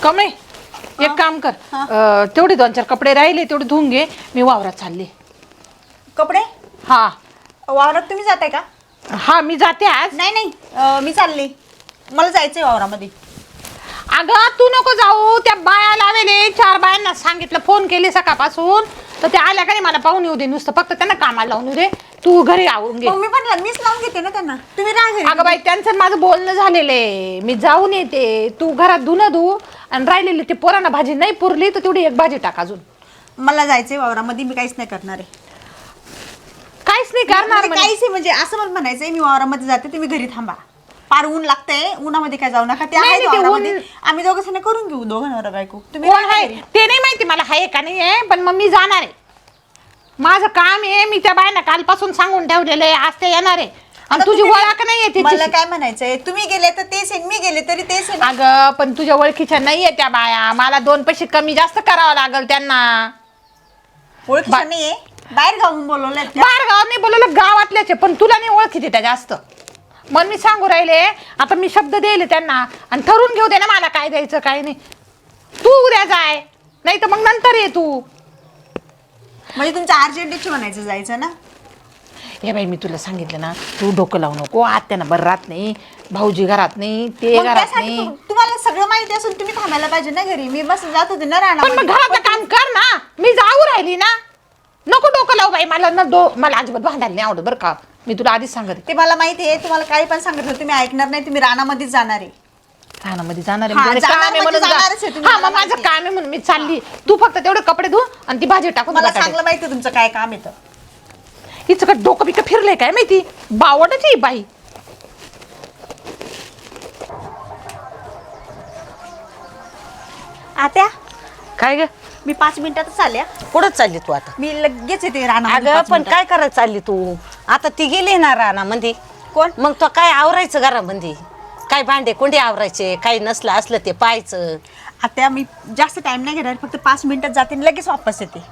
कमळे एक काम कर, तेवढे 2-4 कपडे राहिले तेवढे धुवून घे, मी वावरात चालले. कपडे? हा वावरात तुम्ही जाताय का? हा मी जाते आज. नाही मी चालले, मला जायचंय वावरामध्ये. अगं तू नको जाऊ, त्या बाया लावेले 4 बायांना सांगितलं, फोन केले सकाळपासून, तर त्या आल्या का नाही मला पाहून येऊ दे, नुसतं फक्त त्यांना कामाला लावून येऊ दे. तू घरी आवरून घे. मी पण मीच लावून घेते ना त्यांना, तुम्ही राहा घरी. अगं बाई त्यांचं माझं बोलणं झालेलं आहे, मी जाऊन येते. तू घरात धुणं धु आणि राहिलेली ते पोरांना भाजी नाही पुरली तर तेवढी एक भाजी टाक अजून. मला जायचंय वावरामध्ये, मी काहीच नाही करणार आहे. काहीच नाही करणार काहीच आहे म्हणजे असं मला म्हणायचंय, मी वावरामध्ये जाते तुम्ही घरी थांबा. पार ऊन लागतंय, उन्हामध्ये काय जाऊ नका. ते आहे वावरामध्ये, आम्ही दोघं करून घेऊ, दोघं नवरा बायको. तुम्ही कोण आहे ते नाही माहिती मला, आहे का नाही आहे, पण मग मी जाणार आहे. माझं काम आहे, मी त्या बायांना कालपासून सांगून ठेवलेलं आहे, आज ते येणार आहे. आणि तुझी ओळख नाही आहे. मला काय म्हणायचंय, तुम्ही गेले तर तेच आहे, मी गेले तरी तेच आहे. अगं पण तुझ्या ओळखीच्या नाहीये त्या बाया, मला 2 पैसे कमी जास्त करावं लागल त्यांना. ओळखीच्या नाहीये, बाहेर गावून बोलवलं. बाहेर गावात नाही बोलवलं, गावातल्याच आहे, पण तुला नाही ओळखीचे त्या जास्त. मग मी सांगू राहिले, आता मी शब्द द्यायले त्यांना आणि ठरवून घेऊ दे ना मला काय द्यायचं काय नाही. तू उद्या जाय, नाही तर मग नंतर ये तू. म्हणजे तुमचं अर्जंट म्हणायचं जायचं ना. हे बाई मी तुला सांगितलं ना, तू डोकं लावू नको. आत्याना बरं राहत नाही, भाऊजी घरात नाही, ते घरात नाही. तुम्हाला सगळं माहिती असून तुम्ही थांबायला पाहिजे ना घरी. मी बस जात होते ना राणा. पण मग घरातलं काम कर ना, मी जाऊ राहिली ना. नको डोकं लावू बाई, मला ना मला अजिबात भांडायला नाही आवडत बरं का. मी तुला आधीच सांगते, ते मला माहिती आहे. तुम्हाला काही पण सांगितलं तुम्ही ऐकणार नाही. तुम्ही रानामध्येच जाणार आहे. रानामध्ये जाणार आहे, हा, काम जाणार आहे म्हणजे म्हणून जाणारच आहे तुम्ही, हा, मला मग माझं माहिती काम आहे म्हणून मी चालली. तू फक्त तेवढे कपडे धु आणि ती भाजी टाकून मला बटाटे. चांगलं माहिती आहे तुमचं काय काम येतं. हिचं का डोकं बिकं फिरलंय काय माहिती, बावडच आहे बाई. आत्या काय ग, मी 5 मिनिटातच आल्या. कुठं चालली तू आता? मी लगेच येते रानामध्ये. अगं 5 पण मिनिटात. काय करायला चालली तू आता? ती गेली ना रानामध्ये, कोण? मग तो काय आवरायचं घरामध्ये? काय भांडे कोंडे आवरायचे, काही नसलं असलं ते पाहायचं. आत्या मी जास्त टाइम नाही घेणार, फक्त 5 मिनिटात जाते आणि लगेच वापस येते.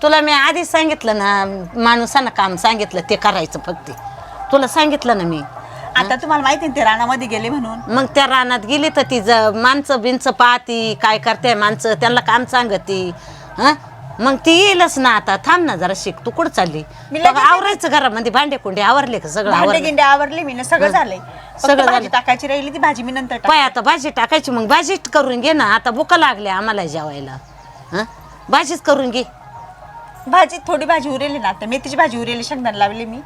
तुला मी आधीच सांगितलं ना, माणसानं काम सांगितलं ते करायचं फक्त. तुला सांगितलं ना मी. आता तुम्हाला माहिती आहे ते रानामध्ये गेले म्हणून. मग त्या रानात गेली तर ती माणसं बिंच पाहती, काय करते माणसं, त्यांना काम सांगती. हं, मग ती येईलच ना. आता थांब ना जरा, शिक. तू कुठं चालली? मी लगेच आवरायचं घरामध्ये, भांडे कोंडे आवरले का? सगळं भांडे आवरले, गिंडे आवरले मी ना, सगळं झालंय. सगळं भाजी झालं. टाकायची राहिली, ती भाजी मी नंतर टाकते. पाय आता भाजी टाकायची, मग भाजी करून घे ना. आता भुका लागल्या आम्हाला जेवायला. हं, भाजीच करून घे. भाजी थोडी भाजी उरेली ना, आता मेथीची भाजी उरेली, शेंगदाणा लावली मी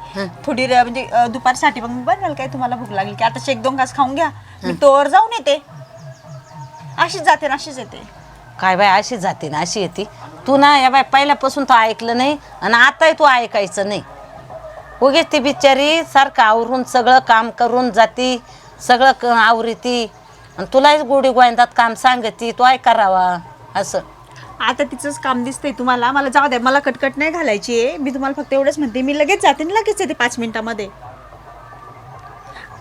थोडी. म्हणजे दुपारसाठी मग बनवाल काय तुम्हाला भूक लागली की आता 1-2 घास खाऊन घ्या, मी तोवर जाऊन येते. अशीच जाते ना, अशीच येते. काय बाय, अशी जाते ना अशी येते. तू ना या बाय पहिल्यापासून तो ऐकलं नाही आणि आताही तू ऐकायचं नाही. उगीच ती बिचारी सारखं आवरून सगळं काम करून जाती, सगळं आवरीती आणि तुलाच गोडी गोंदात काम सांगती, तो ऐक करावा असं. आता तिचंच काम दिसतंय तुम्हाला. मला जाऊ द्या, मला कटकट नाही घालायची आहे. मी तुम्हाला फक्त एवढंच म्हणते, मी लगेच जाते आणि लगेच येते 5 मिनिटामध्ये.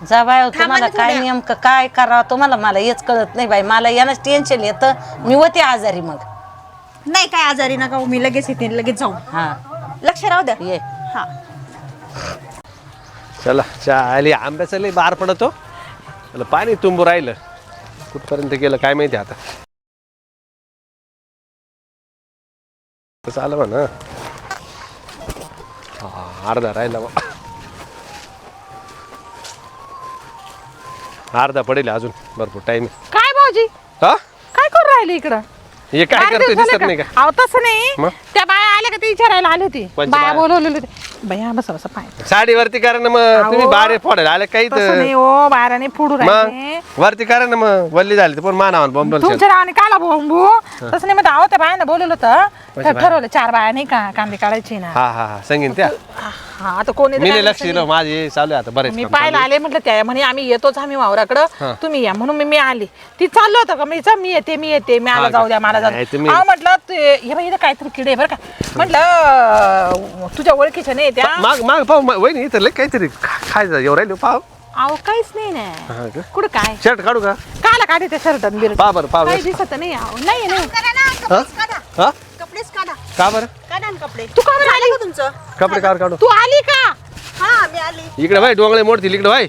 जा बाय, तुम्हाला थांबा काय थोड्या. नेमकं काय करावं तुम्हाला, मला हेच कळत नाही बाई. मला यानंच टेन्शन येतं, मी होते आजारी. मग नाही काय आजारी नका हो, मी लगेच येते, लगेच जाऊ. हा लक्ष राहू द्या. ये. हा चला आली. आंब्याचं लय बार पडतो, मला पाणी तुंबू राहिलं. कुठपर्यंत गेलं काय माहिती आता. चालं म्हणा, अर्धा राहिला बा. अर्धा पडेल अजून, भरपूर टाइम. काय भाऊजी हा, काय करू राहिले इकडं? हे काय बारा करते दिवस दिसत झाले नाही का? का? अहो तसं नाही, मग? त्या बाया आल्या का ते विचारायला आली होती. कोणच्या बाया बाया? बोलवलेले होते. बाया बसा बसा पाय. साडीवरती करा ना मग. अहो, तुम्ही बारे फोडायला आले काही तसं तर नाही हो, बाहेराने फोडू राहिले. मग वरती करा ना मग. वल्ली झाली तर पण मानावर बॉम्ब. तुमच्या नावाने काला बोंबू तसं नाही. मग आहो त्या बायानं बोलवलं होतं, तर ठरवलं 4 बाया नाही का कांदे काढायची ना. हा हा हा, सांगेन त्या. हा आता कोणी मी नाही लक्ष दिलं, माझे चालू आहे आता बरेच मी काम पाहायला चालू आले, म्हटलं त्या म्हणे आम्ही येतोच आम्ही वावराकडं, तुम्ही या. म्हणून मी आली. ती चाललं होतं का मी मी येते मला हा जाऊ द्या, मला जाऊ नाही, द्या. तुम्ही- अहो म्हटलं हे बाई इथं काहीतरी किडे बरं का. म्हटलं तुझ्या ओळखीच्या नाही त्या. माग माग पाहू वहिनी इथं लय काहीतरी खायचं एवढं राहिलो पाव. अहो काहीच नाही हा ना. का? कुठं काय शर्ट काढू का? काला काढे त्या शर्ट बिरट पहा बरं पहा काही बरं. दिसत नाही. अहो नाही नाही. हा? हा? कपडेच काढा, का बरं? काढा ना कपडे. तू का बरं आली? का तुमचं? कपडे काढ काढू. तू आली का? हा मी आली. इकडे भाई डोंगळे मोडतील इकडे भाई.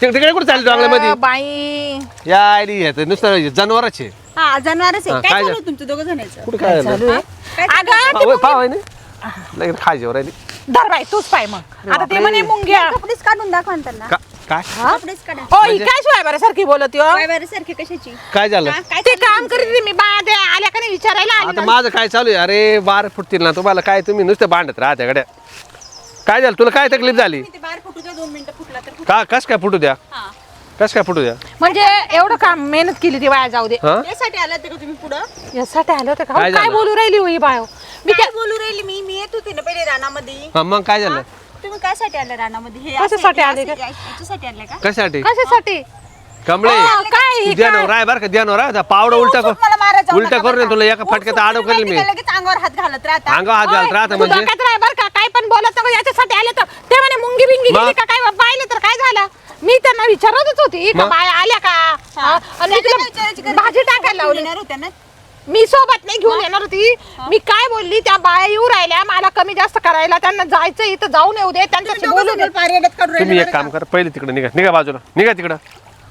तिकडे कुठे चालली जंगलामध्ये बाई या आयडी ह्याचं नुसतं जनावरच आहे हा जनावरच हा, आहे काय काय चालू झालं? आहे तुमचं दोघं जणांचं कुठे काय झालं चालू आहे काय अगं ते पाव आहे ना लगेच खायच्यावर राहिली धर बाई तूच पाय मग आता ते म्हणे मुंग्या कपडेच काढून दाखवा ना त्यांना काय कपडेच काढा ओ ही काय शिवाय बरं सारखी बोलत हो? काय बरं सारखे कशाची काय झालं हा, काय ते काम करीत होते मी बाया ते आल्या का नाही विचारायला आली आता ना. माझं काय चालू आहे अरे बार फुटतील ना तुम्हाला काय तुम्ही नुसतं भांडत राहत्या गड्या काय झालं तुला काय तकलीफ झाली ते बाहेर फुटू द्या 2 मिनिटं फुटला तर का कस काय फुटू द्या हा कस काय फुटू द्या म्हणजे एवढं काम मेहनत केली ती वाया जाऊ दे हा यासाठी आला होते का तुम्ही पुढं यासाठी आलं होतं का काय काय झालं? बोलू राहिली होई बायो मी काय बोलू राहिली मी येत होते ना पहिले रानामध्ये हा, मग काय झालं तुम्ही काय साठी आले रानामध्ये हे कशासाठी आले का? याच्यासाठी आले का कशासाठी कशासाठी कमळे हा, काय हे ध्यानावर राय बरं का ध्यानावर राय पावडं उलटा उठ, मला मारायचं कर उलटा नका करून बरं तुला का? एका उठ, फटक्यात उठ, आडव तुम्ही करेल मी माहिती का लगेच अंगावर हात घालत राहता अंगावर हात घालत राहतं तू म्हणजे डोक्यात राह बरं का काय पण बोलत नको याच्यासाठी आले तर ते म्हणे मुंगी बिंगी मग? गेली का काय पाहिलं तर काय झालं मी त्यांना विचारतच होती का मग? बाया आल्या का हा, आणि मी तुला भाजी टाकायला लावली येणार होत्या ना मी सोबत नाही घेऊन येणार होती मी काय बोलली त्या बाया येऊ राहिल्या मला कमी जास्त करायला त्यांना जायचं इथं जाऊन येऊ दे त्यांच्याशी बोलू दे तुम्ही एक काम करा पहिले तिकडे निघा निघा बाजूला निघा तिकडं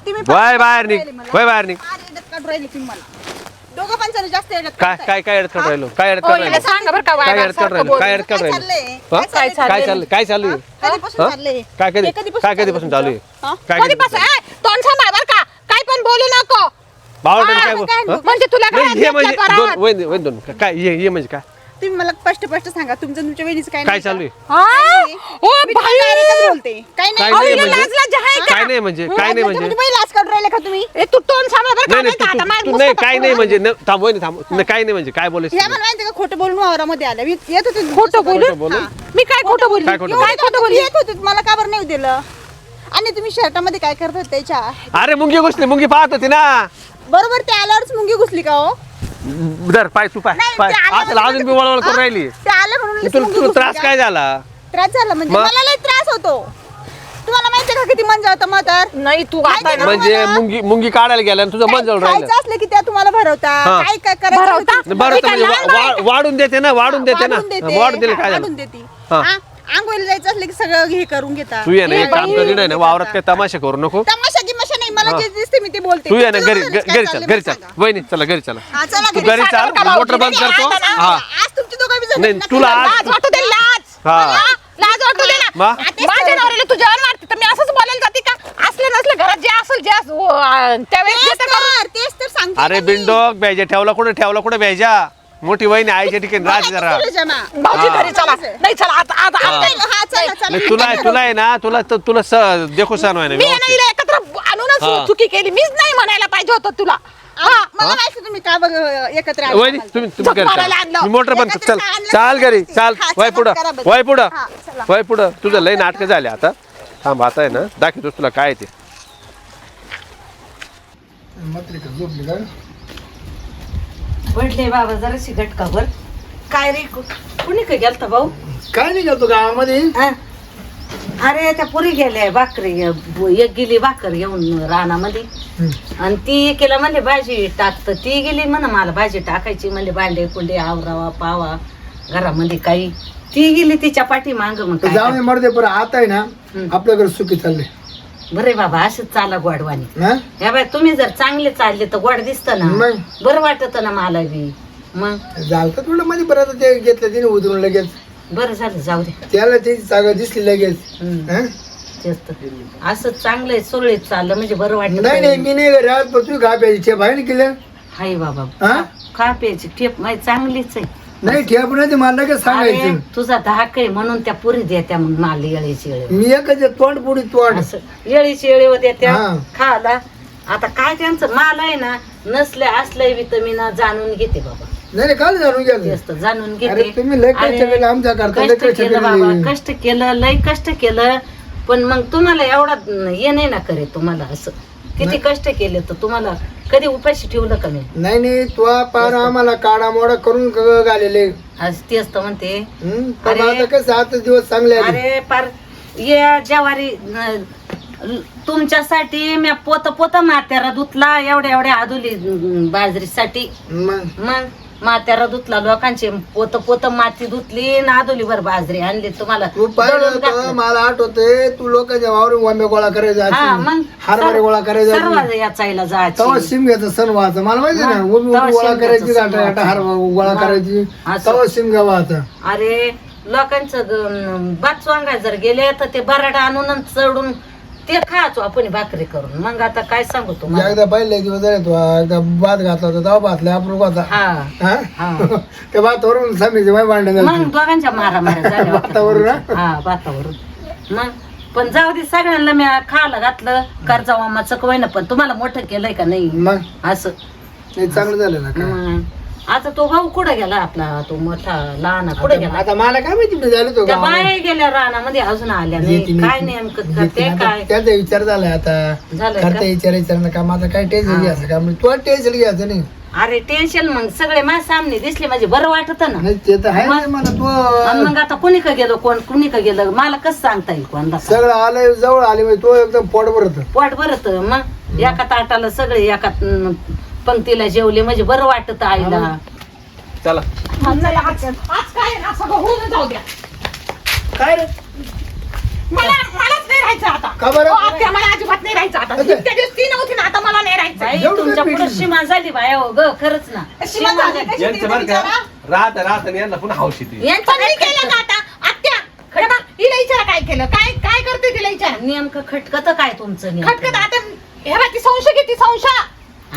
तुम्ही वय बाहेर निघ वय बाहेर निघ काढून राहिले तुम्ही मला दोघं पण जण जास्त येड्यात काय काय काय अडचण राहिलो काय अडचण ओ, हिला राहिलो सांगा बरं का काय वाया अडचण सारखं राहिलो बोल. काय अडचण काय राहिलो चाललंय हा? काय काय चाललंय काय चालू आहे कधीपासून हा? चाललंय काय कधी हे कधीपासून काय कधीपासून चालू आहे हा? काय कधीपासून तोंड सांभाळ बरं का काय पण बोलू नको बावडन हा, काय मग बोल हा? म्हणजे तुला नाही काय हे म्हणजे घेतलं दोन परत? वय दोन काय हे म्हणजे काय तुम्ही मला स्पष्ट सांगा तुमचं तुमच्या वहिनीचं काय काय नाही चालू आहे हा? ओ मी बाई तुम्हाला डायरेक्टच बोलते काय काय नाही अहो, नाही हिला म्हणजे? लाज लाज आहे का? काय नाही म्हणजे काय नाही म्हणजे तुम्ही लाच काढून राहिले का तुम्ही ए, तू तोंड सांभाळ बरं का नाही नाही नाही तर आता माझ्या तू नाही मुसकात काय नाही म्हणजे थांब वय थांब नाही, काय नाही म्हणजे काय या बोलायचं मला माहिती का खोटं बोलून वावरामध्ये आल्या मी येत होते खोटं बोलून बोलून? मी काय खोटं बोलली काय खोटं काय खोटं बोलली येत होते मला का बरं नाही दिलं आणि तुम्ही शर्टामध्ये काय करत होते त्याच्या अरे मुंगी घुसली मुंगी पाहत होती ना बरोबर ते आल्यावरच मुंगी घुसली का हो धर पाय तू पाय नाही, पाय ते आलं आता अजून बी वळवळ करून राहिली ते आलं म्हणून तुला मुंगी तुला घुसली त्रास का? काय झाला त्रास झाला म्हणजे मग? मला लय त्रास होतो तुम्हाला माहिती का किती मन जातं मग तर नाही तू आता आहे ना म्हणजे मुंगी मुंगी काढायला गेला आणि तुझं मन जवळ राहिलं खायचं असलं की त्या तुम्हाला भरवता हा. काय काय करायचं भरवता? ते- बरं तर म्हणजे लहान बाळ वाढून देते ना वाढून देते ना वाढून देते. वाढून दिले काय वाढून झालं देते हा. हा, आंघोळीला जायचं असलं की सगळं हे करून घेता तू ये ना ए एक काम बाई. करी नाही ना वावरात काय तमाशा करू नको तमाशा गिमाशा नाही मला जे दिसते मी ते बोलते तू ये ना तुमचं घरी काय घरी चाललंय चल घरी मला चल सांगा. वहिनी चला घरी चला हा, चला तू घरी. घरी चाल सांगा बरं मोटर का बंद भाऊजी, करतो नाही, आता ना. हा आज तुमची दोघं बी जण नाही, नका तुला बोलू. आज- लाज वाटू दे लाज हा. हा, लाज वाटू दे ना मग? माझ्या नवऱ्याला तू जेवण वाटते तर मी असंच बोलायला जाते का असले नसले घरात जे असेल जे त्यावेळेस तेच देते करून. तर, तेच तर सांगते अरे ना मी. बिंडोक बेजा ठेवला कुठे बेजा मोठी वहिनी आईच्या ठिकाणी राहते जरा बोलायचं जमा. भाऊजी घरी चला नाही चला आता आता हा. आता हा, चला, चला. नाही, तुला आहे ना तुला देखो सण व्हाय ना मी व्यवस्थित. नाही हिला एकत्र हा. आणूनच चुकी केली मीच नाही म्हणायला पाहिजे होतं तुला हा, मला माहिती तुम्ही का बघ एकत्र आले वहिनी आम्हाला. तुम्ही झक घरी मारायला चला. आणलं. मी मोटर बंद एकत्र चल आणलं चाल तर घरी नसते. चाल हा, वय चला, पुढं करा बरं. वय पुढं हा, चला. वय पुढं तुझं लई नाटकं झाले आता थांब आता आहे ना दाखवतोस तुला काय ते पडले बाबा जराशी घटकावर काय रे कुणी का गेलता भाऊ काय नाही करतो गावामध्ये हा? अरे त्या पुरी गेल्या भाकरी एक गेली भाकर घेऊन रानामध्ये आणि ती केला म्हणले भाजी टाकत ती गेली म्हणा मला भाजी टाकायची म्हणले भांडे कुंडे आवरावा पावा घरामध्ये काही ती गेली तिच्या पाठी मांग मग काय जाऊन मरते पण आता आहे ना आपल्याकडे सुखी चालले बरे बाबा असंच चाला गोडवानी हा या बाय तुम्ही जर चांगले चालले तर गोड दिसत ना मग? बरं वाटत ना मला बी मग झालं थोडं मध्ये परत ते घेतलं तिने उतरून लगेच बरं झालं जाऊ दे त्याला त्याची जागा दिसली लगेच हम्म. हा? तेच तर. असं चांगलंय सुरळीत चाललं म्हणजे बरं नाही नाही वाटत मी नाही घरी आज पण तू खा प्यायची बाहेर केलं हाय बाबा हा? खा प्यायची ठेप माहिती चांगलीच आहे नाही ठेप नाही ते मला लगेच अरे सांगायचं तुझा धाक आहे म्हणून त्या पुरी देत्या मग मला येळीची येळी मी एकच तोंड पुढी तोंड असं येळीची येळी होत्या त्या हा. खाला आता काय त्यांचं माल आहे ना नसले असले विटमिन जाणून घेते बाबा नाही नाही काल जाणून गेलं तेच तर जाणून अरे घेते तुम्ही लय कष्ट अरे, केलं आमच्या करता लय कष्ट कष्ट केलं बाबा केलं कष्ट केलं लय कष्ट केलं पण मग तुम्हाला एवढा हे नाही ना करे तुम्हाला असं किती कष्ट केले तर तुम्हाला कधी उपाशी ठेवलं का मी नाही नाही तू पार आम्हाला काडा मोडा करून घालेले आज तेच तर म्हणते पण अरे. आता कसं 7 दिवस चांगले आले अरे पार ये ज्वारी तुमच्यासाठी मी पोत पोत म्हातारा धुतला एवढ्या एवढ्या आदुली बाजरीसाठी मग मग मात्यारा धुतला लोकांचे पोत पोत माती धुतली नादोलीवर बाजरी आणली तुम्हाला तू पाहिलं दळून होतं घातलं. मला आठवते तू लोकांच्या वावरून वांबे गोळा करायचा हा मग हरभरे गोळा करायचा सर्व याचायला जायची तेव्हा शिमग्याचा सण व्हायचा मला माहिती ना मग, उभी तेव्हा उभी गोळा शिमग्याचा करायची सण गाठा गाठा व्हायचा. हरभरा गोळा मग, करायची असं. तेव्हा शिमगा व्हायचा अरे लोकांचं बात वांगा जर गेले तर ते बराडा आणून आणि चढून ते खायचो आपण भाकरी करून मग आता काय सांगू तुम्हाला एकदा पहिले दिवस झाले तू एकदा भात घातला होता तेव्हा भातला अप्रूप होता हा हा? हा. त्या भातावरून समीचे माय भांडण मग झाली दोघांच्या मारामाऱ्या झाल्या होत्या. भातावरून ना? हा भातावरून मग पण जाऊ दे सगळ्यांना मी खायला घातलं कर्जा मामाचं कवायना पण तुम्हाला मोठं केलंय का नाही मग असं नाही चांगलं झालं ना काय. मग आता तो भाऊ कुठं गेला आपला तो मोठा लहान कुठे गेला आता मला काय माहिती मी झालो तो त्या गावाला. बाया गेल्या रानामध्ये अजून आल्या येते नाही नाही. काय नेमकं येते करते ना. काय त्याचा विचार झालाय आता झालंय करता का? विचार ना काम आता काय टेन्शन घ्यायचं का म्हणजे तुला टेन्शन घ्यायचं नाही अरे टेन्शन मग सगळे माझ्या सामने दिसले म्हणजे बरं वाटत ना नाही ते तर आहे मग? मला आणि तू मग आता कुणी का गेलो कोण कुणी का गेलं मला कसं सांगता येईल कोणला सगळं आलंय जवळ आले म्हणजे तो एकदम पोट भरत पोट भरत मग एका ताटाला सगळे एका पंक्तीला जेवले म्हणजे बरं वाटत आईला चला आज काय आहे ना सगळं होऊन जाऊ द्या काय रे मलाच नाही राहायचं आता का बरं? हो, आत्या, मला अजिबात नाही राहायचं आता अच्छा. त्या दिवस ती नव्हती ना आता मला नाही राहायचं बाई एवढं तुमच्या काय पुढे पिडलं? सीमा झाली बाया हो ग खरंच ना सीमा सीमा झाली. झाली. यांचं बरं का राहत राहत आणि यांना पुन्हा हौशी ती यांचं पण मी काय केलं का आता आत्या खरं बा, हिला विचारा काय केलं काय काय करते तिला विचारा नेमकं खटकत काय तुमचं नेमकं? खटकत आता हे बा ती संशय किती संशय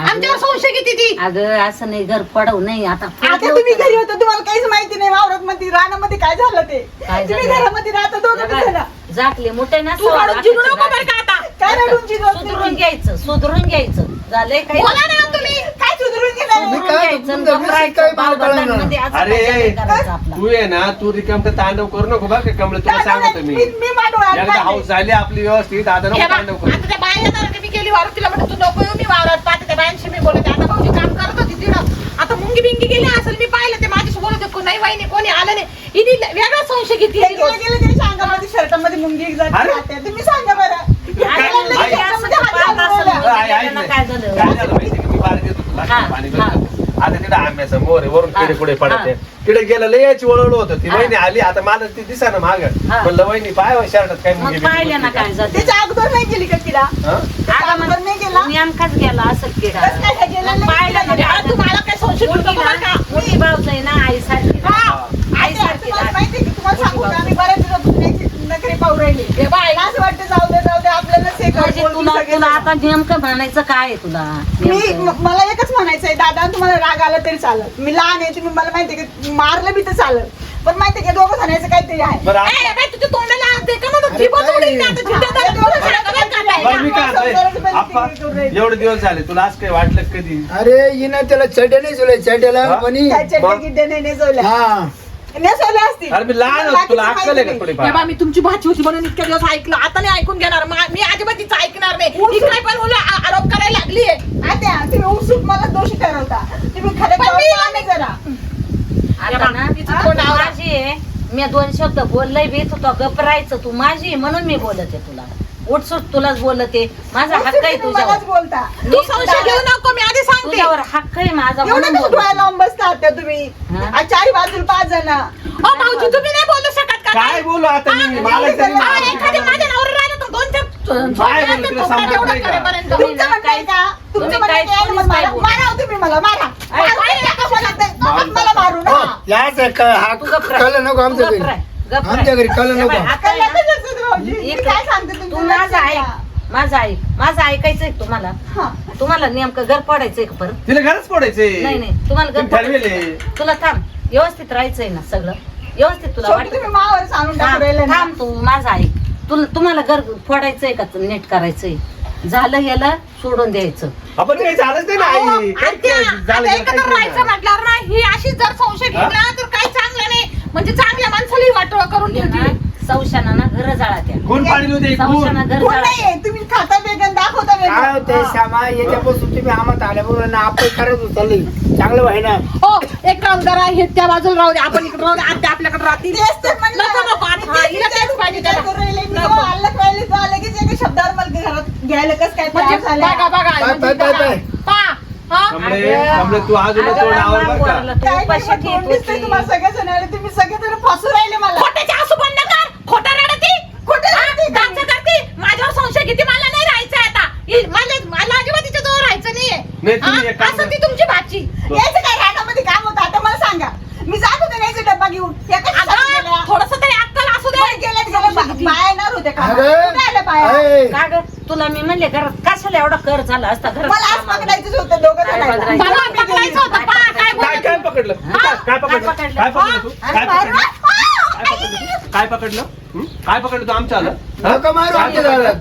आमच्यावर संशय किती ती अगं असं नाही घर पडव नाही आता आता तुम्ही घरी होता तुम्हाला काहीच माहिती नाही वावरात मध्ये रानामध्ये काय झालं ते काय तुम्ही झालं? घरामध्ये राहता दोघं जण. जाकले मोठे ना तू काढून जिरू नको बरं का आता काय रडून जिरवत सुधरून घ्यायचं सुधरून घ्यायचं झालंय काय बोला ना तुम्ही काय सुधरून गेलं मी सुधरून काय घ्यायचं, तुमचं विषय घबरायचं, काय मला बावधनांमध्ये असं अरे, काय नाही करायचं आपलं. तू ये ना तू रिकाम का तांडव करू नको बा का कमळे तुला सांगतो मी मी मांडून एकदा हाऊस झाली आपली व्यवस्थित आता हे नको बा, तांडव करू आता त्या बाया येणार होत्या, मी गेली वावरात तिला म्हणलं तू नको येऊ मी वावरात पाहते त्या बायांशी मी बोलते आता भाऊजी काम करत होती तिथं आता मुंगी बिंगी गेली असेल मी पाहिलं ते माझ्याशी बोलत होते नाही वहिनी कोणी आलं नाही हिने वेगळा संशय घेतली गेलं तरी सांगा मध्ये शर्टामध्ये मुंगी एक जाती अरे? राहते. तुम्ही सांगा बरं आणि काय- लगेच आई- असं पाहत असेल, अरे, आई- ऐक त्याला ना. काय झालं? काय झालं माहिती का? मी बाहेर येत होतो, हा, पाणी हा. भरत. आता तिथे आंब्याचं मोर आहे, वरून हा, किडे पुढे पडते हा. तिकडे गेलं लय याची वळवळ होतं ती हा. वहिनी आली आता मला ती दिसा ना माग हा. म्हणलं वहिनी पाय हो शर्टात काय मग मुंगी पाहिलं ना बिंगी काय झालं त्याच्या अगोदर नाही गेली का तिला हा? अगं मग नाही गेला? नेमकाच गेला असं किडा कसं काय काय गेला? मग पाहिलं ना नाही काय तुम्हाला काय संशय घेऊ नको बरं का मोठी भाऊज आहे ना आईसारखी आईसारखी तुम्हाला माहिती की तुम्हाला सांगू का आम्ही बऱ्याच दिवसापासून नखरे पाहू राहिले हे बाय असं वाटतं जाऊ दे आपल्याला से कर, म्हणजे बोलून तुला सगळे तुला जण. आता नेमकं म्हणायचं काय आहे तुला मी नेमकं? मला एकच म्हणायचंय दादा तुम्हाला राग आला तरी चालत मी लहान आहे तुम्ही मला माहितीये की मारलं बी तर चालत पण माहितीये की दोघं जणांचं काहीतरी आहे बरं ए, आप- बाई, तुझ्या तोंडाला हात दे का ना, तर जीभच उडील ना, आता जिभेत हा, दोघं सांगा बरं का बाई. बरं मी काय म्हणतोय, संसाराचं आप्पा, बंद एवढे दिवस झाले तुला आज काही वाटलं का कधी अरे हिनं त्याला चड्या नाही सोडल्या चड्याला हा? म्हणी काय चड्डे मग? गिड्डे नाही नेसवल्या हा नेसवल्या असतील अरे मी लहान होतो तुला अक्कल आहे का थोडी हे बा, मी तुमची भाची होती म्हणून इतक्या दिवस ऐकलं आता नाही ऐकून घेणार मी अजिबात तिचं ऐकणार नाही ही काय पण मला आरोप करायला लागली आता तुम्ही उत्सुक मला दोषी ठरवता तुम्ही खरं पण मी- आम्ही जरा आता ना तिचं तोंड आवरा. माझी आहे मी 2 शब्द बोललंय बी तू तो गप राहायचं तू माझी आहे म्हणून मी बोलत आहे तुला उठसूट तुलाच बोलत आहे माझा हक्क आहे तुम्ही मलाच तुझ्यावर बोलता तू संशय घेऊ नको मी आधी सांगते तुझ्यावर हक्क आहे माझा एवढं म्हणून कसं बोलत डोळ्या आहे. लावून बसता आता तुम्ही हा? आज चारी बाजूला 5 जण ओ भाऊजी तुम्ही नाही बोलू शकत का काय बोलू आता मी मला तरी हा, नाही एखादी माझ्या नवरा राहिला तर 2 काय बोलू, तुला समजत नाही का? तुम्ही तुमचं ना म्हणणं आहे का तुम्ही तुमचं म्हणणं आहे काय की कोणीच मारा काय बोलू. मारा हो तुम्ही मला मारा मारू नका मला ते. मला मारू हो, नका याच हा तू गप राह. कळलं नको आमच्या तू घरी गप राह, गप राह. आमच्या घरी कळलं हे नको बाई, आता काय आहे ना, लगेच असतं भाऊजी. मी एक- काय सांगते तू तुमचं माझं लक्षात ऐक घ्या. माझं ऐकायचंय का तुम्हाला हा. तुम्हाला नेमकं घर पडायचंय का परत तिला घरच पडायचंय नाही नाही तुम्हाला घर तुम्ही ठरविले. पडायचंय. तुला थांब व्यवस्थित राहायचंय ना सगळं व्यवस्थित तुला शेवटी वाटत तुम्ही मावावरच आणून टाकू राहिले ना. थांब तू माझं ऐक तुम्हाला घर फोडायचंय का नीट करायचंय झालं याला सोडून द्यायचं आपण काही झालंच नाही ना आई काही आत्या, झालं आता नाही, एकत्र काही राहायचं नाही. म्हटल्यावर ना ही अशी जर संशय घेतला तर काही चांगलं नाही म्हणजे चांगल्या माणसालाही वाटोळा करून ठेवते सौशाना ना घर जाळा त्या गुण पाडली होती गुण सौशाना घर कोण जाळा नाहीये तुम्ही खाता वेगन दाखवता काय वेगन होतंय श्यामा याच्यापासून तुम्ही आम्हाला आल्याबरोबर आपण करत चाललंय चांगलं व्हाय ना हो एक काम करा हे त्या बाजूला राहू दे आपण इकडे राहू दे आत्या आपल्याकडे राहतील तेच तर म्हणलं. नको नको आता हा, हिला तेच पाहिजे काय त्याला. करू राहिले? मी जेव्हा आलं कळलं तेव्हा लगेच एका शब्दावर मला घरात घ्यायला कसं काय म्हणजे तयार झालं? बघा बघा पाय, म्हणजे पाय, पाय, बघा. पाय. पहा, हा? कमळे तू अजून तोंड आवर बर का काय नाही, मग तोंड दिसतंय तुम्हाला सगळेजण आणि तुम्ही सगळेजण फसू राहिले मला. खोट्याचे आसू बंद कर. खोटा रडती. खोटं रडती का? डान्स करती. माझ्यावर संशय किती मला नाही राहायचं आता. मला अजिबात तिच्या जवळ राहायचं नाही, नाहीये. तुम्ही एक काम असं करा. ती तुमची भाची. यायचं काय रानामध्ये काम होतं आता मला सांगा. मी जात होते न्यायचा डब्बा घेऊन. या कशासाठी गेल्या? थोडस तरी अक्कल असू दे. बरं, गेल्या बाया येणार होत्या का? अरे, कुठे आल्या बाया? ए, का ग तुला मी म्हणले घरात कशाला एवढा कर झाला असता मला आज घरात पकडायचंच होतं दोघं काय जणांना. बदलायचं? मला पकडायचं होतं. पहा काय काय बोलत काय पकडलं काय पकडलं काय पकडलं तू काय पकडलं काय पकडलं काय पकडलं तू आमच्या आलं नका मारू आमच्या दारात.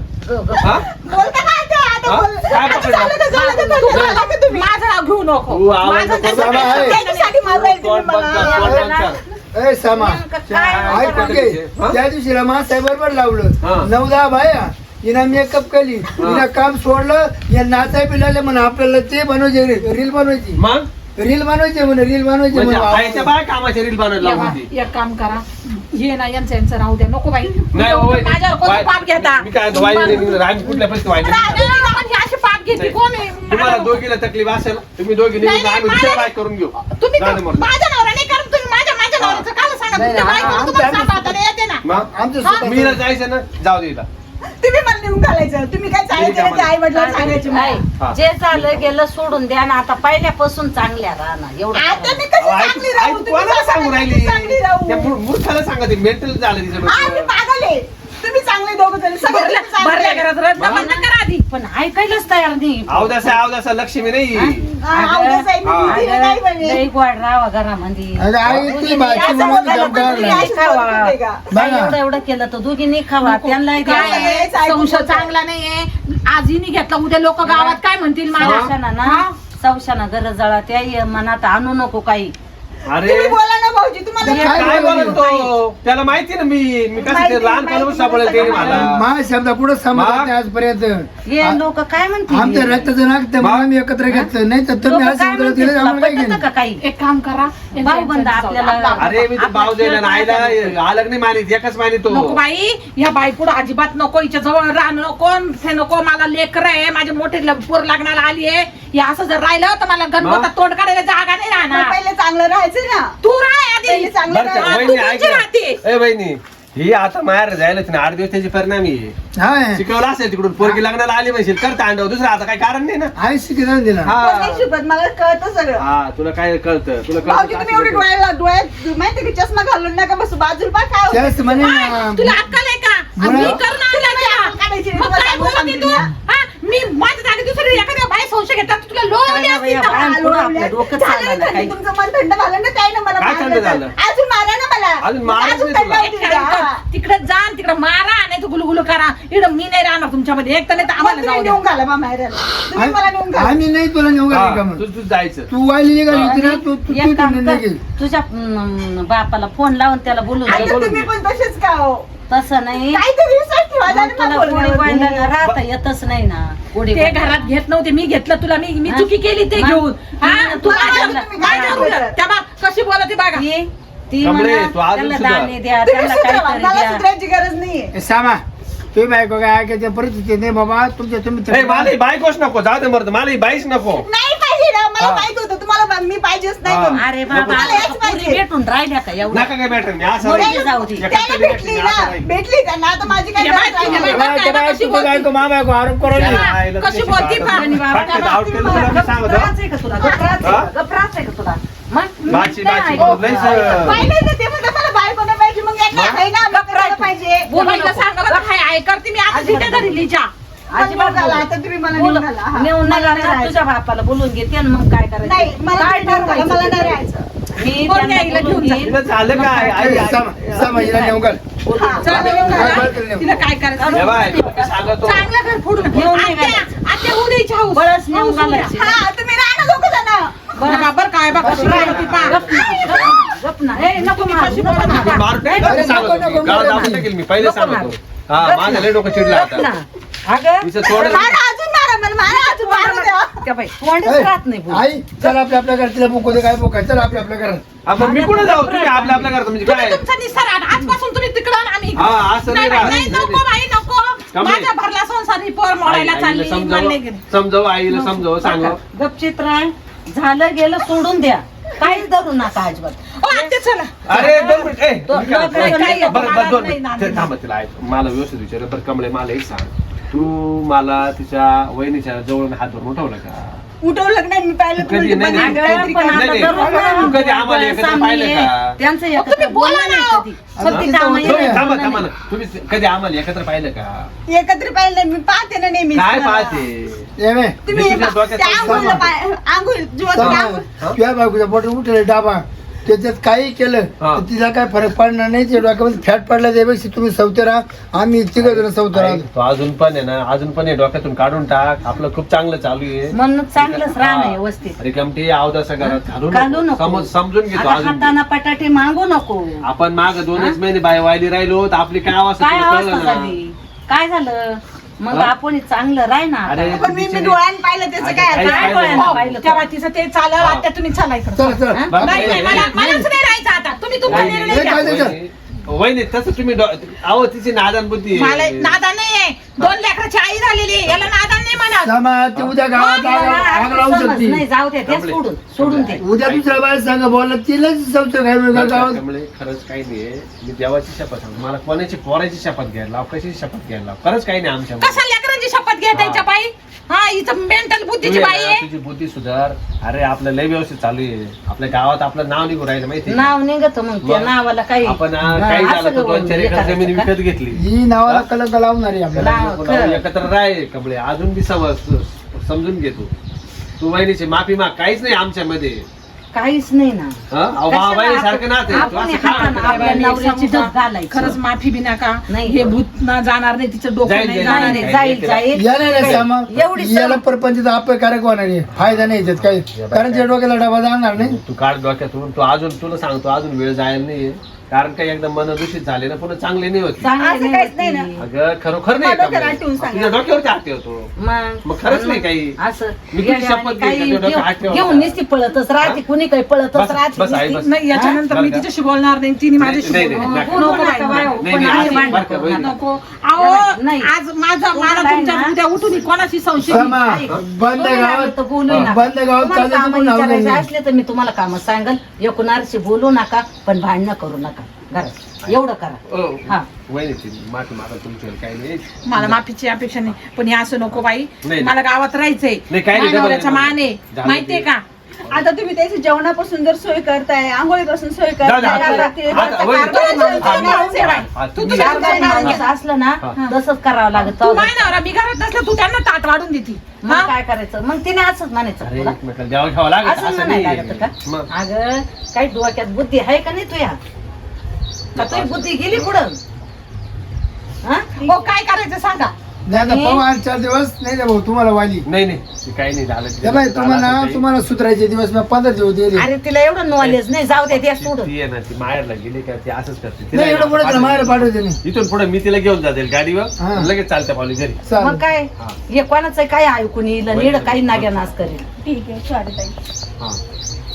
हा बोलता काय ते? आता हा? बोल. काय आता पकडलं? झालं तर झालं तर तुम्ही झालं का तुम्ही? माझं नाव घेऊ नको. तू आवाज माझं नको त्याचं करू. काही त्याच्यासाठी मारू राहिले तुम्ही तोंड बंद कर, मला. तोंड बंद कर. ए सामा काय ऐक ओके. हा? त्या दिवशी रमा साहेबांवर हा. लावलं 9-10 बाया हिना मेकअप केली हिना काम सोडलं या नाचाय पिलाले म्हणून आपल्याला ते बनवायचे रील बनवायची मग रील बनवायचे म्हणे रील बनवायचे म्हणजे म्हणे आईच्या बाय कामाची रील बनवायला लावून होती एक काम करा. हे ना यांचं राहू द्या. नको बाई. नाही हो, वहिनी. माझ्यावर कोण पाप घेता. मी काय वाहिनी आम्ही कुठल्या परिस्थिती वाहिनी ही अशी पाप घेते कोण आहे? तुम्हाला दोघीला तकलीफ असेल तुम्ही दोघी नाही, निघून आम्ही नाही, दुसऱ्या मला- बाय करून घेऊ तुम्ही जाऊ दे मरू दे. माझ्या नवरा नाही कारण तुम्ही माझ्या नवऱ्याचं काल सांगा. नाही, तुमच्या नाही, बायकोला आमच्या- तुम्हाला सांभाळता नाही येते ना. मग आमचं हा? स्वतःचं- मीला जायचं ना जाऊ दे हिला. तुम्ही मला नेऊन घालायचं. तुम्ही काय चालायचं ते आई वडिलांना सांगायचे मला. हा. जे झालं गेलं सोडून द्या ना आता पहिल्यापासून चांगल्या राहणार एवढं आता करा. मी कशी आई चांगली आई राहू? तू तुम्ही कोणाला सांगू सांगा राहिली कशी चांगली राहू? त्या मूर्खाला सांगा ते मेंटल झालं तिचं हा, मी डोकं. पागल आहे. तुम्ही चांगले दोघं जण सगळे तुम्ही चांगले. भरल्या घरात रडणं बंद करा आधी. पण ऐकायलाच तयार नाही अवदासा लक्ष्मी नाही हा, आवडत आहे. मी हा. भीतीने नाही म्हणे. लई गोड राहावा घरामध्ये अगं आई तुझी भाची असं म्हणून बोलायला जमणार पण तुम्ही नाही. अशीच बोलत होते का? बघा. एवढं एवढं केलं तर दोघींनी खावा त्यांना काय आहे? आहे? संशय चांगला नाहीये. आज हिने घेतला उद्या लोक गावात काय म्हणतील मला. सवशाना ना सवशाना गरज जळा त्या मनात आणू नको काही अरे तुम्ही बोला ना भाऊजी तुम्हाला काय काय बोलतो? बोलतो त्याला माहिती ना मी कसं माहिती, ते लहानपणापासून माहिती, सापडेल ते मला मला माझ्या शब्दा पुढे समजत नाही आजपर्यंत हे लोक काय म्हणतील आमचं रक्ताचं नागतं म्हणून आम्ही एकत्र घेतलं नाही तर तुम्ही लोकं असं काय उत्तर म्हणतील? दिलं तुला आम्हाला काय पटतं घेणं? का काही एक काम करा. भाऊ बंद आपल्याला अरे मी तर भाव द्यायला ना आईला अलग नाही मानित एकच मानितो नको बाई या बाई पुढे अजिबात नको. हिच्या जवळ राहणं नको. ते नको. मला लेकर आहे. माझे मोठे पोर लागण्याला आली आहे. हे असं जर राहिलं तर मला गणपतात तोंड काढायला जागा नाही राहणार. पहिले चांगलं राहायचं ना. तू राह आधी. पहिले चांगलं बरं का राहा. वहिनी तू ऐक तुमची राहते. ना. ए वहिनी ही आता माहेर जायला 8 दिवस त्याची परिणामी आहे. हा शिकवलं असेल तिकडून पोरगी लग्नाला आली म्हणशील करता अंडव दुसरं आता काही कारण नाही ना आई शिकवून दिला कोण नाही हा शिकवत, मला कळतं सगळं. हा तुला काय कळतं तुला भाऊजी तुम्ही एवढी कळतं डोळ्यात माहिती का चष्मा घालून नका बसू बाजूला काय होतं? त्याच म्हणे काय? तुला अक्कल आहे का? बोला. मी करून आणलं त्या. काढायची नाही, मग तुम्हाला काय सांगू बोलत सांगते तू? मी, हा. हा? मी माझ्या जागी दुसरी एखाद्या बाई संशय घेतात तुला लोळवली असती बाई, तर. बाई, आलो पुढं आपल्या. आपलं डोकं झालं चाललं ना ना काही. थंडी, तुमचं मन थंड झालं ना काय ना मला काय मारलं थंड तर. झालं? अजून मारा ना मला अजून मारच अजून नाही थंड तुला. होती का? हा. तिकडे जा तिकडे मारा नाही तर गुलगुलू करा. इकडे मी नाही राहणार तुमच्यामध्ये. एक तर नाही तर मग आम्हाला तुम्ही जाऊ नेऊन द्या. घाला माहेराला. तुम्ही मला नेऊन घाला. आम्ही नाही तुला नेऊ हा, का मग तू जायचं तू वाली निघाली होती ना तू तू एक काम कर, निघेल तुझ्या बापाला फोन लावून त्याला बोलून आता घे. बोलून तुम्ही घे. पण तसेच का हो? तसं नाही काहीतरी विश्वास ठेवा मग तुला गोडी बोलण्यावर. गोंडा राहता येतच नाही ना गोडी ते गोंडा. घरात घेत नव्हते. मी घेतलं तुला. मी हा? चुकी केली ते मग? घेऊन. हा? तू तू काय माझ्या- केलं? माझ्या काय उलट. केलं? त्या बा कशी बोलते बघा. ती कमळे, म्हणा, तू अजून त्याला सुद्धा- दाणे द्या तुम्ही त्याला सुधरा, काहीतरी मला द्या सुधरायची गरज नाहीये. सामा तुम्ही बायको काय ऐकायच्या परिस्थिती नाही बाबा तुमच्या ए, मला ही बायकोच नको जाऊ दे मरत मला ही बाईच नको नाही पाहिजे ना मला हा. माहित होतं तुम्हाला मी पाहिजेच नाही हा. म्हणून. अरे बाबा मला हेच पोरी पाहिजे. भेटून राहिल्या का एवढं नका काय बॅटर मी असं बोलायला राहील. जाऊ दे. एका त्याला तरी भेटली व्यक्तीने ना असं राहील. भेटली त्यांना आता माझी काय या गरज बाय, राहिली या नाही. बाय. तुझी बायको मा बायको आरोप करू त्याला नये. आईला कशी त्याची बोलती बात पाहणी होती. बाबा. फटक्यात आउट केलं तुला मी सांगतो गप्राच आहे का तुला गप्राच हा? आहे? गप्राच आहे का तुला मग बाची नाही बाची ऐकत. लयच पाहिलं ना ते म्हणतात मला बायको नाही पाहिजे मग एक आहे ना मग करायला पाहिजे. बोलायला सांगा काय आहे करते मी आता तिथे घरी लिजा. अजिबात घाला, बोलू. आता तुम्ही मला नेऊन घाला. हा. नेऊन नाही मला नाही घालणार, राहायचं. तुझ्या बापाला बोलून घेते आणि मग काय करायचं नाही मला काय नाही घाला, मला नाही ठरवायचं? राहायचं. मी कोण त्यांना न्यायला बोलून घेऊन जा. घेईन. तिला झालं काय आई आई- सामा हिला नेऊ घाल हा. चला, नेऊन घाला. तिला काय करायचं ए बाय, मी सांगतो चांगलं घर फोडून नेऊन नाही आत्या आत्या उद्याची हाऊस. बळच नेऊन हाऊस उद्या. घालायची. हा तुम्ही राहा ना दोघं जण. बरोबर काय बघ कशी बोलती पहा. गप ना, गप ना. ए, नको तुम्ही मारू, कशी नको बोलत मारू. होता? मारून टाक, अरे, सांगतो नको, मी. नको, गावात नको. दाखवून टाकेल मी पहिले नको सांगतो मारू. हा माझं लय डोकं चिडलं गप ना. आता अगं तिचं थोडं मारा अजून मारा मला मारा अजून मारू द्या. त्या बाई, तोंडच राहत नाही बोल. आई चल आपल्या आपल्या घरात तिला बुक होते काय बुक चल आपल्या आपल्या घरात आपण मी कुठे जाऊ तुम्ही आपल्या आपल्या घरात म्हणजे तुम्ही काय तुमचा निसार आण. आजपासून तुम्ही तिकडं आणि आम्ही इकडं. हा, असं नाही नाही, राहत. नाही, नको बाई नको. कमळे. माझा भरला संसार ही पोर मोडायला आईला चालली मला नाही समजावं गेली. समजावं आईला समजावं सांगू गपचित राह झालं गेलं सोडून द्या, काहीच धरू नका अजिबात. ओ आत्या चला. अरे 2 मिनिट ए, तो- मी काय म्हणतो? तो- काही बरं मला बरं 2 नाही, मिनिट नाही, थांबा, तिला ऐक. मला व्यवस्थित विचार. बरं कमळे, मला एक सांग, तू मला तिच्या वहिनीच्या जवळून हात धरून उठवलं का? उठवलं नाही मी पाहिलं कधी तुला नाही, पण नाही, काहीतरी पण आता नाही, दररोज नाही. तू कधी आम्हाला ना, एकत्र सामने पाहिलं का? त्यांचं एकत्र तुम्ही बोला बोलणं नाही ना. कधी. आता फक्त तिथं कामं होतं येतात, ना. थांबा बोलणं थांबा नाही. ना, तुम्ही कधी आम्हाला एकत्र पाहिलं का? एकत्र पाहिलं नाही मी पाहते ना नेहमी काय पाहते? ये बाई, तुम्ही मी तुझ्या डोक्यात त्या आंघोळीला सांग. आंघोळ जीवाचं सांग. आंघोळ तुझ्या बायकोचा बोट उठले डाबा, त्याच्यात काही केलं हा. तर तिला काय फरक पडणार नाही. ते डोक्यामध्ये फॅट पडला त्यापेक्षा तुम्ही सवते राहा, आम्ही तिघ जण सवते राहतो. तो अजून पण आहे ना, अजून पण हे डोक्यातून काढून टाक. आपलं खूप चांगलं चालू आहे. म्हणून चांगलंच राहणं व्यवस्थित. अरे कमटी अवदासा घरात घालू घालू नको. नको. समजून घेतो आता अजून हाताना पटाटे मागू नको. आपण माग 2 महिने बाय वायली राहिलो तर आपली काय अवस्था काय तुला अवस्था कळलं ना? झाली, काय झालं मग हा? आपण चांगलं राह ना आता. अरे, पण मी डोळ्यानं पाहिलं त्याचं काय काय- आता? काय डोळ्यानं पाहिलं तेव्हा तिचं ते चाललं. आत्या तुम्ही चला इकडं. चला चला हा? बरं, नाही नाही, मला मलाच नाही राहायचं आता. तुम्ही तुमचा नाही, निर्णय नाही, घ्या. काय त्याचं? वहिनी तसं तुम्ही अहो तिची नादान बुद्धी आहे. मला नादान नाहीये. 2 लेकराची आई झालेली आहे. याला नादान नाही म्हणत. सामा, ती उद्या गावात आग लावू समज शकते. नाही, जाऊ दे ते सोडून दे. उद्या दुसऱ्या बाहेर सांगा बोला तिलाच सवते काय वेगळं गावात. त्यामुळे खरंच काही नाहीये. मी देवाची शपथ सांगतो, मला कोणाची पोराची शपथ घ्यायला लाव, कशी शपथ घ्यायला लाव. खरंच काही नाही आमच्या कशा लेकरांची शपथ घ्या त्याच्या पायी. हा हिचं मेंटल बुद्धीची बाई आहे. तुझी बुद्धी सुधार. अरे आपलं लय व्यवस्थित चालू आहे. आपल्या गावात आपलं नाव निघून राहिलं माहिती आहे? नाव निघत मग त्या मग नावाला काही आपण हा, काही असं झालं तर गं 2-4 हे एकर करायचं जमीन का? विकत घेतली. ही नावाला कलंक लावणार आहे आपल्याला. नाव खरं. एकत्र राह कमळे, अजून बी समजून घेतो. तू वहिनीची माफी माग, काहीच नाही आमच्यामध्ये. काहीच नाही ना. भावाबाई सारखं नाते. तू आपण असं हातानं काय आपल्या करते? नवऱ्याची डग घालायची. खरंच माफी बी नका. नाही. हे भूत ना जाणार नाही. तिचं डोकं जाईल, नाही जाईल. जाणार नाही, आहे. नाही, जाईल या नाही ना श्यामा, एवढी याला परपंचाचा अपकारक होणार आहे. फायदा नाही त्यात काही, कारण त्या डोक्याला डबा जाणार नाही. तू काढ डोक्यातून. तू अजून तुला सांगतो अजून वेळ जायला नाहीये. कारण काही एकदा मन दूषित झाले ना पुन्हा चांगले नाही होती. चांगली असं काहीच नाही ना. होती. अगं खरोखर नाही मला डोक्याला कमळे. आठवून सांगा. तुझ्या डोक्यावरती हात ठेवतो. मग खरंच नाही काही. असं मी तुझी येड्या शपथ आणि काही घेते, डोक्यात हात ठेवा. घेऊन नुसती पळतच राहते, कुणी काही पळतच बस, राहते बस, आई, नुसती. बस. नाही याच्यानंतर हा? मी बरं का? तिच्याशी बोलणार नाही. तिने माझ्याशी नाही, बोलू. नाही, नको नको नका बाई, बाई, नको. नाही, पण नाही, आम्ही असं भांडण बरं का, करू बहिणी? नका. नको. अहो नाही. आज मला तुम्हाला तुमच्या आहे ना? उद्या उठून कोणाशी संशय श्यामा, नाही. बंद तुम्ही गावात लागलं तर बोलू नका. बंद गावात तुम्हाला चालायचं कामं पण नाव विचारायचे नाही. असले तर मी तुम्हाला काम सांगल. एकूणारशी बोलू नका, पण भांडणं करू नका घरात. एवढं करा. ओ, हा. वहिनीची माफी मागा तुमच्यावर काही नाही. मला माफीची अपेक्षा नाही. पण हे असं नको बाई. नाही. मला गावात राहायचंय. नाही, काही नाही, माझ्या नवऱ्याचा डबल मान आहे. झालं माहितीये ते. का? आता तुम्ही त्याची जेवणापासून जर सोय करताय, आंघोळीपासून सोय जाऊ दे, करताय, आता- आता ते- आता- वहिनी, तू तुझं माणूस आहे बाई. हा, तू तुम्ही- तुझ्या चार बाई घरात माणूस घ्या. असलं ना हा. तसंच करावं लागत. तू माय नवरा मी घरात नसलं तू त्यांना ताट वाढून देती. मग काय करायचं? मग तिने असंच म्हणायचं अरे तुला. एकमेकाला द्यावं घ्यावं लागत असं असं म्हणायला नाही. लागत का? मग अगं काही डोक्यात बुद्धी आहे का नाही तुया? का तुझी बुद्धी गेली पुढं? हा? हो काय करायचं सांगा. नाही आता पाहू 8-4 दिवस नाही ना भाऊ तुम्हाला वाली. नाही नाही ते काही नाही झालं. त्या बाई तुम्हाला सुधरायचे दिवस मी 15 दिवस दिले. अरे तिला एवढं नॉलेज नाही, जाऊ दे, द्या सोडून. ती आहे ना, ती माहेरला गेली का ती असंच करते. तिला नाही एवढं पुढे माहेर पाठवते नाही. इथून पुढे मी तिला घेऊन जाते गाडीवर हा. आणि लगेच चालते पावली घरी. मग चालेल. काय हा. हे कोणाचं काय ऐकून येईल नीड काही नाग्या नाच करेल. ठीक आहे चालेल ताई. हा.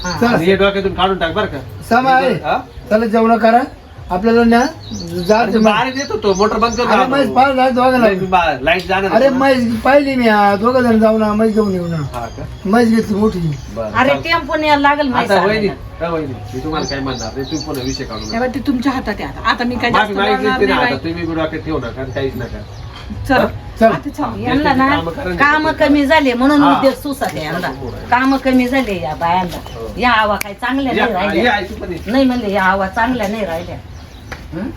हा. चल. आणि हे डोक्यातून काढून टाक बरं का. समा आहे. हा? चला जेवण करा आपल्याला ना जा अरे तू बाहेर देतो तो मोटर बंद अरे म्हैस करतो. पाहिलं दोघांना. लाईट जाणार अरे आहे ना? म्हैस पाहिली मी 2 जण जाऊ ना म्हैस घेऊन येऊ ना. हा का? म्हैस घेतली मोठी. बरं, अरे चालतं. टेम्पो यायला लागल माहिती आता वहिनी वहिनी मी तुम्हाला काय म्हणणार नाही. तुम्ही पुन्हा विषय काढून तेव्हा ते तुमच्या हातात आहे आता. आता मी काय माफी जास्त मागितली बोलणार ते नाही ना बाई. आता तुम्ही बी डोक्यात ठेवू नका आणि काहीच नका. चल चल. आता चल. यांना ना कामं करा ना. काम कमी झाले म्हणून हा. उद्योग सुसात आहे यांना. काम कमी झाले या बायांना. हो. या आवा काय चांगल्या नाही या राहिल्या. ऐकू पण ये. नाही म्हणले या आवा चांगल्या नाही राहिल्या. हं?